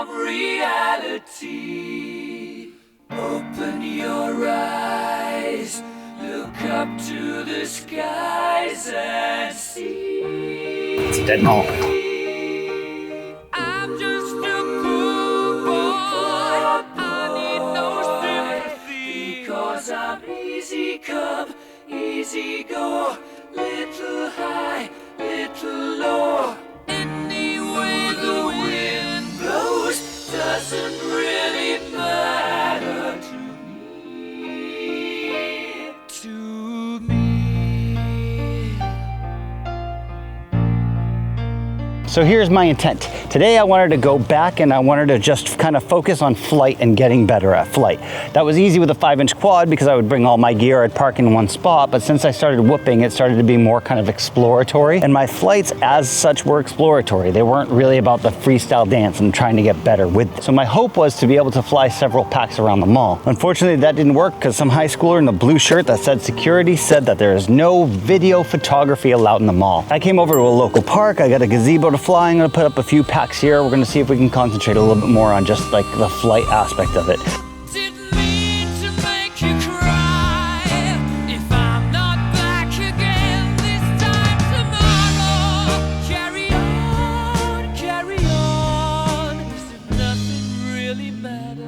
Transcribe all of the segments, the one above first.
from reality. Open your eyes, look up to the skies and see. It's a dead mall. I'm just a poor boy, I need no sympathy, because I'm easy come, easy go, little high, little low. Any way the wind blows doesn't really matter to me, to me. So here's my intent. Today I wanted to go back and I wanted to just kind of focus on flight and getting better at flight. That was easy with a 5-inch quad because I would bring all my gear, I'd park in one spot, but since I started whooping, it started to be more kind of exploratory, and my flights as such were exploratory. They weren't really about the freestyle dance and trying to get better with it. So my hope was to be able to fly several packs around the mall. Unfortunately, that didn't work because some high schooler in a blue shirt that said security said that there is no video photography allowed in the mall. I came over to a local park, I got a gazebo to fly, I'm gonna put up a few packs here. We're gonna see if we can concentrate a little bit more on just like the flight aspect of it. Didn't mean to make you cry. If I'm not back again this time tomorrow, carry on, as if nothing really matters.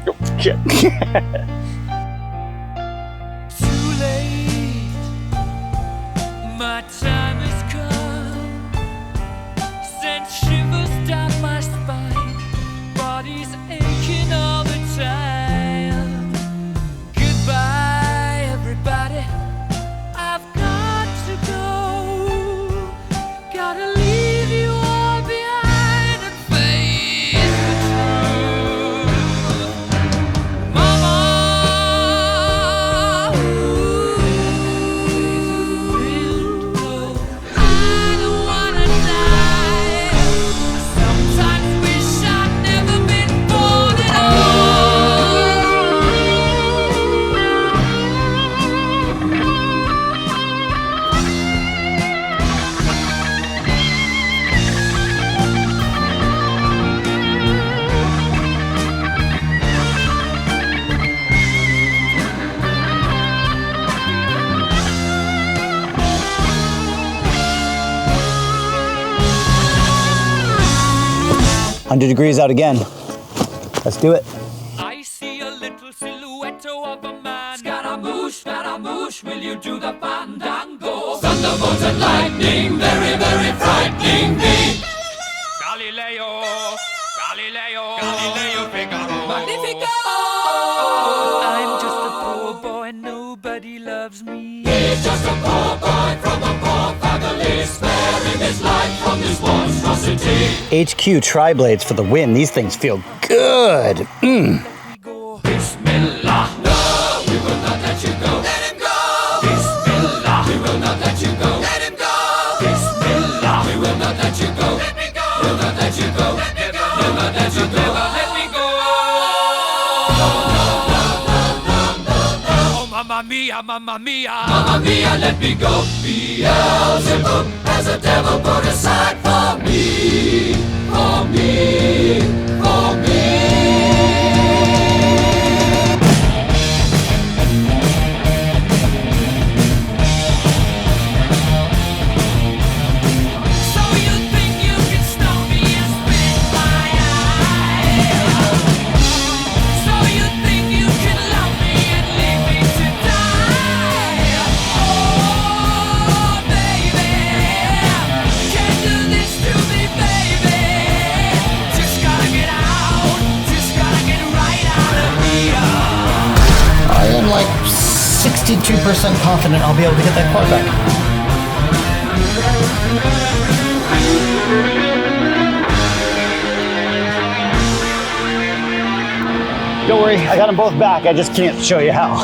Oh, shit. Too late, my time has come. Sent shivers down my spine, body's aching all the time. Goodbye, everybody, I've got to go. Gotta leave you all behind and face the truth. Mama, Hundred degrees out again. Let's do it. I see a little silhouette of a man. Scaramouche, will you do the fandango? Thunderbolts and lightning, very, very frightening me. Galileo, Figaro. Magnifico! I'm just a poor boy, nobody loves me. He's just a poor boy from a poor family, sparing his life from this monstrosity. HQ tri-blades for the win. These things feel good. Bismillah, no, we will not let you go. Let him go. Bismillah, we will not let you go. Let him go. Bismillah, we will not let you go. Let me go. We'll not let you go. Let me go. We'll not let you go. Never let me go. Oh, mamma mia, mamma mia. Mamma mia, let me go. Beelzebub has a devil put aside for me. For me. For me. Like 62% confident I'll be able to get that quad back. Don't worry, I got them both back. I just can't show you how.